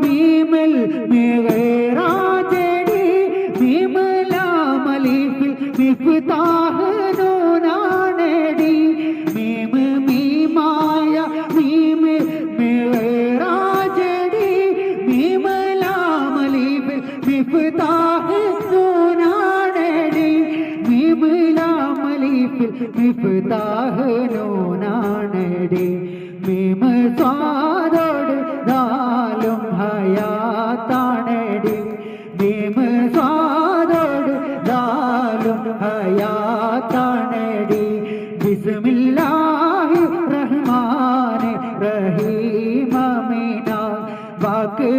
മീമിൽ മിഗറാജടി മീമലാമലിഫിൽ മിഫ്താഹ് നൂനാനടി മീമ മീമായ മീമ് മിഗറാജടി മീമലാമലിഫിൽ മിഫ്താഹ് നൂനാനടി മീമലാമലിഫിൽ മിഫ്താഹ് നൂനാനടി മീമ സ്വാദോട് ദാലും ഹയാത്താനടി മീമ സ്വാദോട് ദാലും ഹയാത്താനടി ബിസ്മില്ലാഹിർ റഹ്മാനിർ റഹീം അമീന വാക്ക്